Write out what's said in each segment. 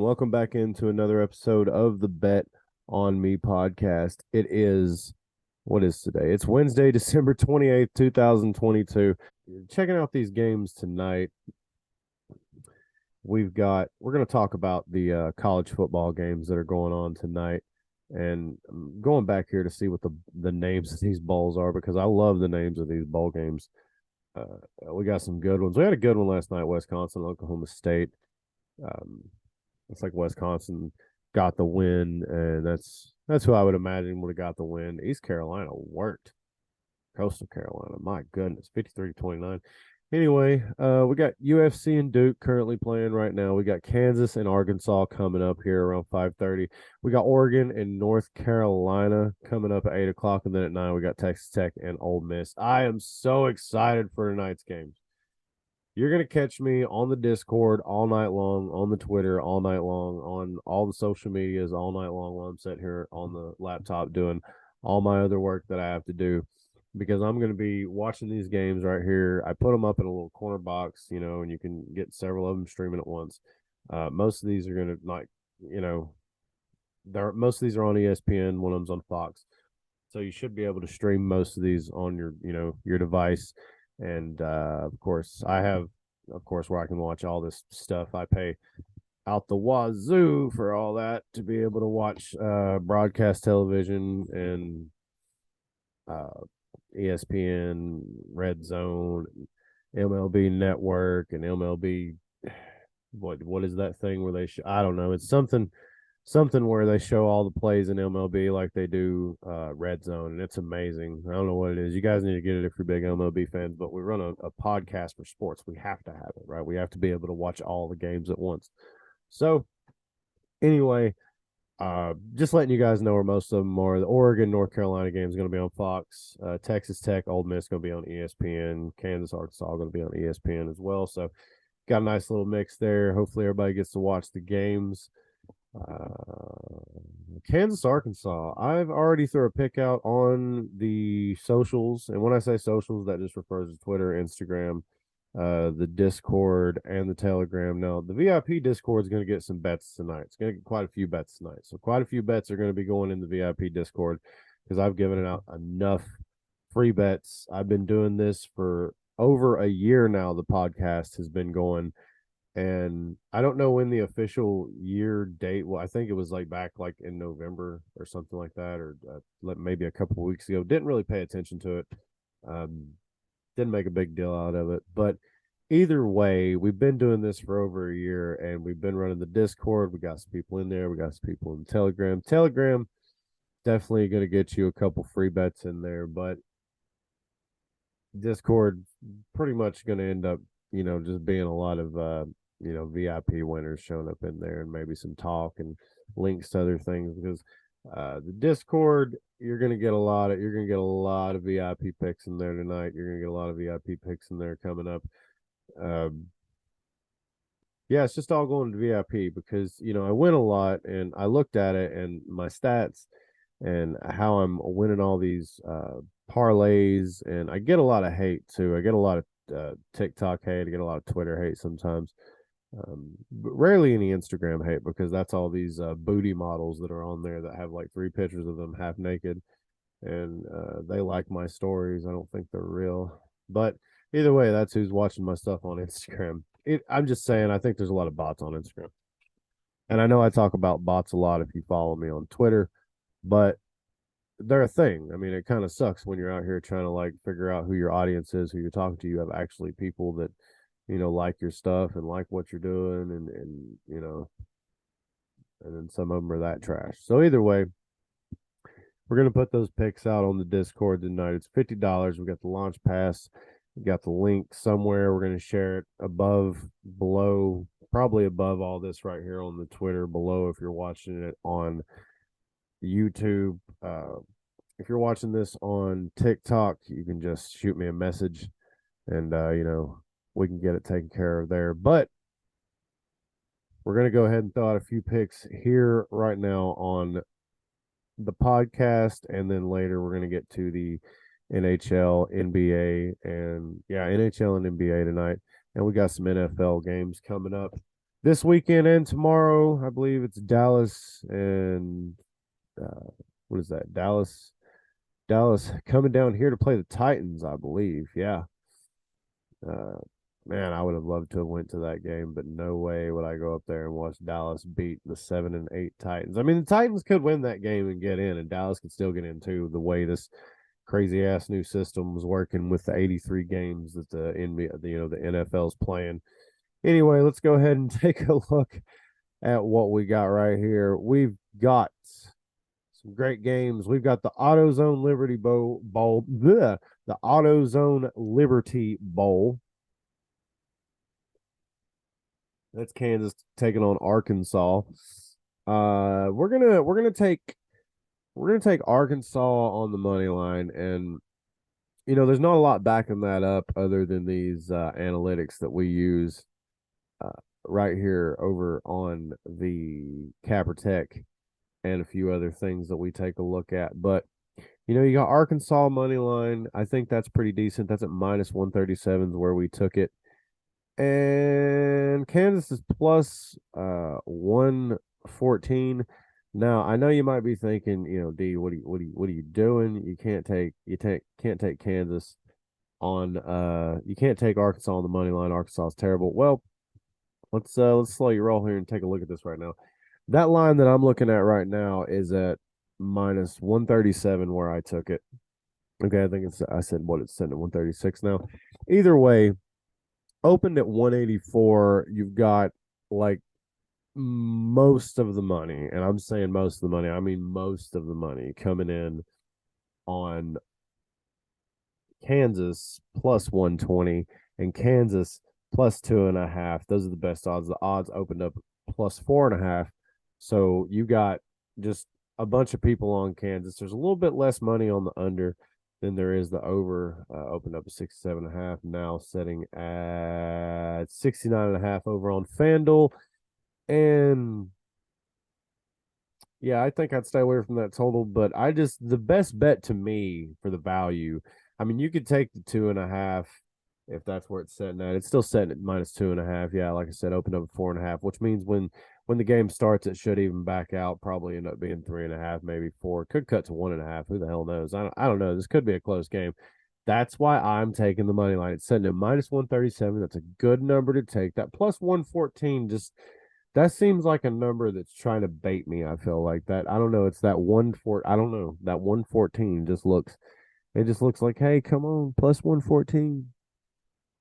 welcome back into another episode of the Bet on Me podcast. It is, what is today? It's Wednesday, December 28th, 2022. Checking out these games tonight. We're going to talk about the college football games that are going on tonight. And I'm going back here to see what the names of these bowls are because I love the names of these bowl games. We got some good ones. We had a good one last night, Wisconsin, Oklahoma State. It's like Wisconsin got the win, and that's who I would imagine would have got the win. East Carolina worked. Coastal Carolina, my goodness, 53-29. Anyway, we got UFC and Duke currently playing right now. We got Kansas and Arkansas coming up here around 5:30. We got Oregon and North Carolina coming up at 8 o'clock, and then at 9 we got Texas Tech and Ole Miss. I am so excited for tonight's games. You're going to catch me on the Discord all night long, on the Twitter all night long, on all the social medias all night long while I'm sitting here on the laptop doing all my other work that I have to do, because I'm going to be watching these games right here. I put them up in a little corner box, and you can get several of them streaming at once. Most of these are going to, most of these are on ESPN. One of them's on Fox. So you should be able to stream most of these on your device. And of course, where I can watch all this stuff. I pay out the wazoo for all that to be able to watch broadcast television and ESPN, Red Zone, MLB Network, and MLB. What is that thing where they I don't know. It's something where they show all the plays in MLB like they do Red Zone, and it's amazing. I don't know what it is. You guys need to get it if you're big MLB fans, but we run a podcast for sports. We have to have it, right? We have to be able to watch all the games at once. So anyway, just letting you guys know where most of them are. The Oregon, North Carolina game is going to be on Fox. Texas Tech, Ole Miss going to be on ESPN. Kansas, Arkansas going to be on ESPN as well. So got a nice little mix there. Hopefully everybody gets to watch the games. Kansas, Arkansas. I've already threw a pick out on the socials, and when I say socials, that just refers to Twitter, Instagram, the Discord, and the Telegram. Now, the VIP Discord is going to get some bets tonight. It's going to get quite a few bets tonight. So quite a few bets are going to be going in the VIP Discord because I've given out enough free bets. I've been doing this for over a year now. The podcast has been going. And I don't know when the official year date. Well, I think it was back in November or something like that, or maybe a couple of weeks ago. Didn't really pay attention to it. Didn't make a big deal out of it. But either way, we've been doing this for over a year, and we've been running the Discord. We got some people in there. We got some people in the Telegram. Telegram definitely going to get you a couple free bets in there, but Discord pretty much going to end up, just being a lot of VIP winners showing up in there, and maybe some talk and links to other things, because the Discord, you're gonna get a lot of VIP picks in there tonight. You're gonna get a lot of VIP picks in there coming up. Yeah, it's just all going to VIP because I win a lot, and I looked at it and my stats and how I'm winning all these parlays, and I get a lot of hate too. I get a lot of TikTok hate. I get a lot of Twitter hate sometimes. But rarely any Instagram hate, because that's all these booty models that are on there that have 3 pictures of them half naked, and they like my stories. I don't think they're real, but either way, that's who's watching my stuff on Instagram. I'm just saying, I think there's a lot of bots on Instagram, and I know I talk about bots a lot if you follow me on Twitter, but they're a thing. I mean, it kind of sucks when you're out here trying to figure out who your audience is, who you're talking to. You have actually people that like your stuff and like what you're doing, and then some of them are that trash. So either way, we're going to put those picks out on the Discord tonight. It's $50. We got the launch pass. We got the link somewhere. We're going to share it below, probably above all this right here on the Twitter below if you're watching it on YouTube. If you're watching this on TikTok, you can just shoot me a message, and we can get it taken care of there. But we're going to go ahead and throw out a few picks here right now on the podcast, and then later we're going to get to the NHL, NBA, and NHL and NBA tonight. And we got some NFL games coming up. this weekend and tomorrow, I believe it's Dallas and what is that? Dallas coming down here to play the Titans, I believe. Yeah. Uh, man, I would have loved to have went to that game, but no way would I go up there and watch Dallas beat the 7-8 Titans. I mean, the Titans could win that game and get in, and Dallas could still get in too. The way this crazy ass new system was working with the 83 games that the NBA, the NFL's playing. Anyway, let's go ahead and take a look at what we got right here. We've got some great games. We've got the AutoZone Liberty Bowl, the AutoZone Liberty Bowl. That's Kansas taking on Arkansas. We're gonna take Arkansas on the money line, and there's not a lot backing that up other than these analytics that we use uh, right here over on the Capper Tech and a few other things that we take a look at. But you got Arkansas money line. I think that's pretty decent. That's at minus 137 is where we took it. And Kansas is plus 114. Now, I know you might be thinking, D, what are you doing? Can't take Kansas on you can't take Arkansas on the money line. Arkansas is terrible. Well, let's slow your roll here and take a look at this right now. That line that I'm looking at right now is at minus 137 where I took it. Okay, I said what it's sitting at 136 now. Either way, opened at 184. You've got like most of the money, and I'm saying most of the money, I mean most of the money coming in on Kansas plus 120 and Kansas plus 2.5. Those are the best odds. The odds opened up plus 4.5. So you got just a bunch of people on Kansas. There's a little bit less money on the under than there is the over. Opened up at 67.5. Now setting at 69.5 over on FanDuel. And yeah, I think I'd stay away from that total, but the best bet to me for the value, I mean, you could take the 2.5 if that's where it's setting at. It's still setting at minus 2.5. Yeah, like I said, open up at 4.5, which means when the game starts, it should even back out, probably end up being 3.5, maybe 4. Could cut to 1.5. Who the hell knows? I don't know. This could be a close game. That's why I'm taking the money line. It's setting at minus 137. That's a good number to take. That plus 114 that seems like a number that's trying to bait me. I feel like that. I don't know. It's that 1-4. I don't know. That 114 just looks. It just looks like, hey, come on, plus 114.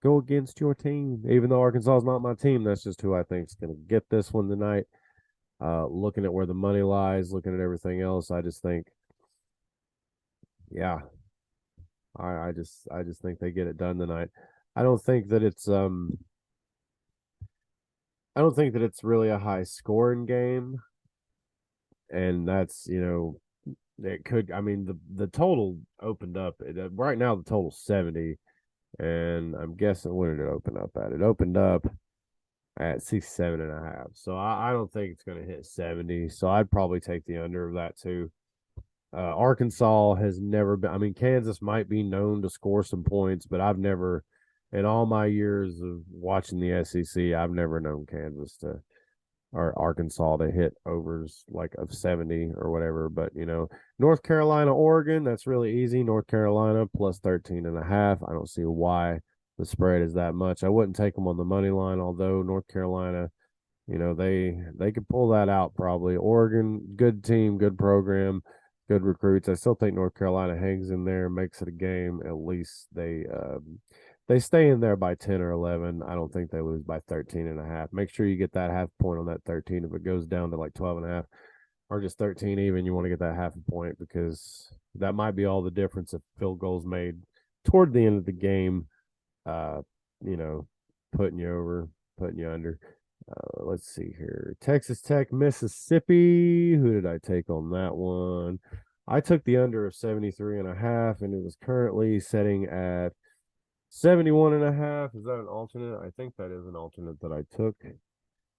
Go against your team. Even though Arkansas is not my team, that's just who I think is going to get this one tonight. Looking at where the money lies, looking at everything else, I just think, yeah, I just think they get it done tonight. I don't think that it's I don't think that it's really a high scoring game, and that's it could. I mean, the total opened up right now. The total's 70, and I'm guessing when did it open up at? It opened up at 67.5. So I don't think it's going to hit 70. So I'd probably take the under of that too. Arkansas has never been. I mean, Kansas might be known to score some points, but I've never, in all my years of watching the SEC, I've never known Kansas to or Arkansas to hit overs like of 70 or whatever. But North Carolina, Oregon, that's really easy. North Carolina plus 13.5. I don't see why the spread is that much. I wouldn't take them on the money line, although North Carolina, they could pull that out probably. Oregon, good team, good program, good recruits. I still think North Carolina hangs in there, makes it a game. At least they stay in there by 10 or 11. I don't think they lose by 13.5. Make sure you get that half point on that 13. If it goes down to like 12.5 or just 13 even, you want to get that half a point because that might be all the difference if field goals made toward the end of the game, uh, you know, putting you over, putting you under. Let's see here. Texas Tech, Mississippi. Who did I take on that one? I took the under of 73.5, and it was currently setting at 71.5. Is that an alternate? I think that is an alternate that I took.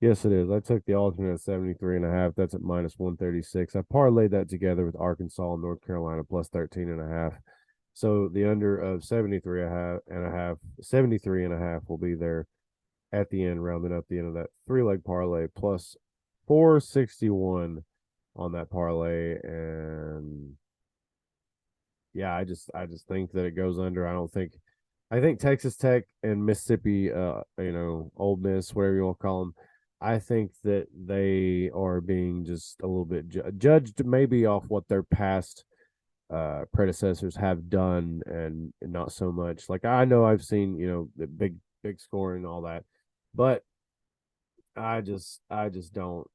Yes, it is. I took the alternate at 73.5. That's at minus 136. I parlayed that together with Arkansas and North Carolina plus 13.5. So the under of 73.5 will be there at the end, rounding up the end of that 3-leg parlay, plus 461 on that parlay. And yeah, I just think that it goes under. I think Texas Tech and Mississippi, Ole Miss, whatever you want to call them, I think that they are being just a little bit judged maybe off what their past predecessors have done, and not so much. Like, I know I've seen, the big scoring and all that, but I just don't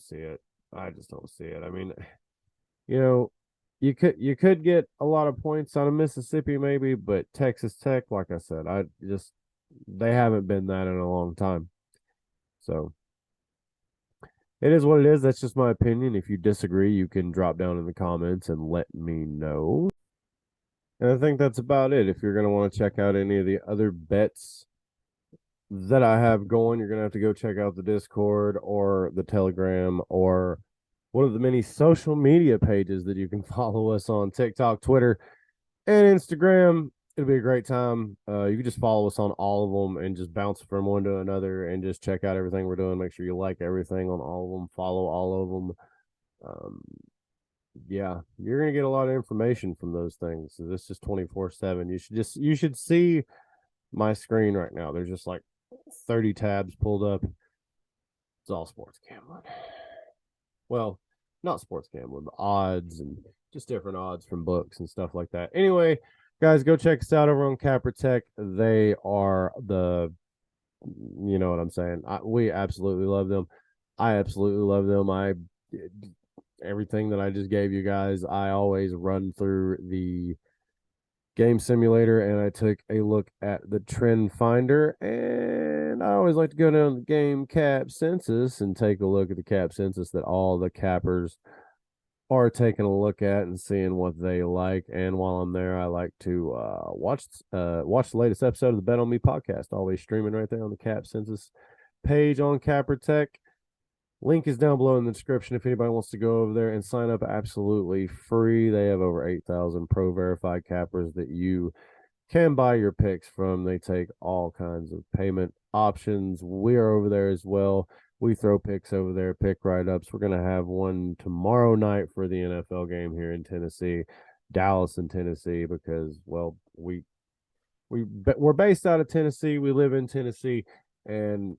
see it. I just don't see it. I mean, you know, you could get a lot of points out of Mississippi maybe, but Texas Tech, like I said, they haven't been that in a long time. So it is what it is. That's just my opinion. If you disagree, you can drop down in the comments and let me know. And I think that's about it. If you're going to want to check out any of the other bets that I have going, you're going to have to go check out the Discord or the Telegram or one of the many social media pages that you can follow us on: TikTok, Twitter, and Instagram. It'll be a great time. You can just follow us on all of them and just bounce from one to another and just check out everything we're doing. Make sure you like everything on all of them, follow all of them. Yeah, you're gonna get a lot of information from those things. So this is 24/7. You should see my screen right now. There's just like 30 tabs pulled up. It's all sports gambling. Well, not sports gambling, but odds and just different odds from books and stuff like that. Anyway, guys, go check us out over on Capper Tech. They are you know what I'm saying. We absolutely love them. I absolutely love them. Everything that I just gave you guys, I always run through the game simulator, and I took a look at the trend finder, and I always like to go down to the game cap census and take a look at the cap census that all the cappers are taking a look at and seeing what they like. And while I'm there, I like to watch the latest episode of the Bet on Me podcast, always streaming right there on the cap census page on Capper Tech. Link is down below in the description if anybody wants to go over there and sign up absolutely free. They have over 8,000 pro verified cappers that you can buy your picks from. They take all kinds of payment options. We are over there as well. We throw picks over there, pick write-ups. We're going to have one tomorrow night for the NFL game here in Tennessee, Dallas and Tennessee, because, well, we're based out of Tennessee. We live in Tennessee, and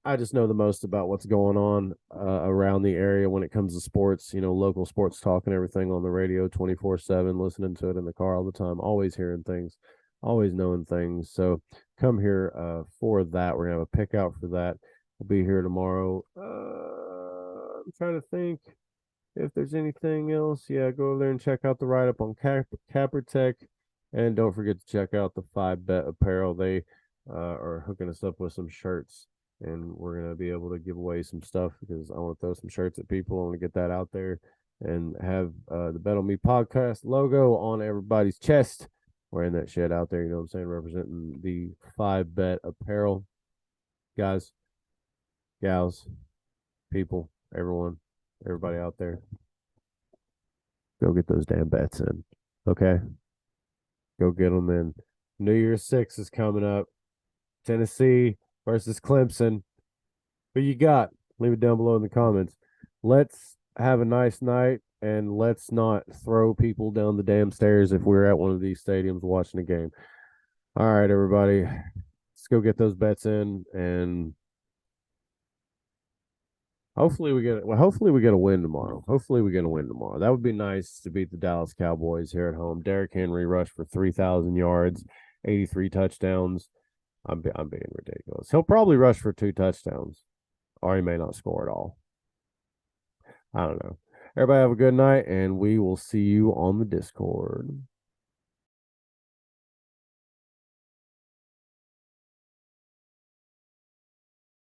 I just know the most about what's going on around the area when it comes to sports, local sports talk and everything on the radio 24/7, listening to it in the car all the time, always hearing things, always knowing things. So come here for that. We're going to have a pick out for that. We'll be here tomorrow. I'm trying to think if there's anything else. Yeah, go over there and check out the write-up on Capper Tech. And don't forget to check out the 5 Bet Apparel. They are hooking us up with some shirts, and we're going to be able to give away some stuff because I want to throw some shirts at people. I want to get that out there and have the Bet on Me podcast logo on everybody's chest. Wearing that shit out there, you know what I'm saying, representing the 5 Bet Apparel. Guys, gals, people, everybody out there, go get those damn bets in, okay? Go get them in. New Year's 6 is coming up. Tennessee versus Clemson. Who you got? Leave it down below in the comments. Let's have a nice night, and let's not throw people down the damn stairs if we're at one of these stadiums watching a game. All right, everybody. Let's go get those bets in, and hopefully we get a win tomorrow. That would be nice to beat the Dallas Cowboys here at home. Derrick Henry rushed for 3,000 yards, 83 touchdowns. I'm being ridiculous. He'll probably rush for 2 touchdowns, or he may not score at all. I don't know. Everybody have a good night, and we will see you on the Discord.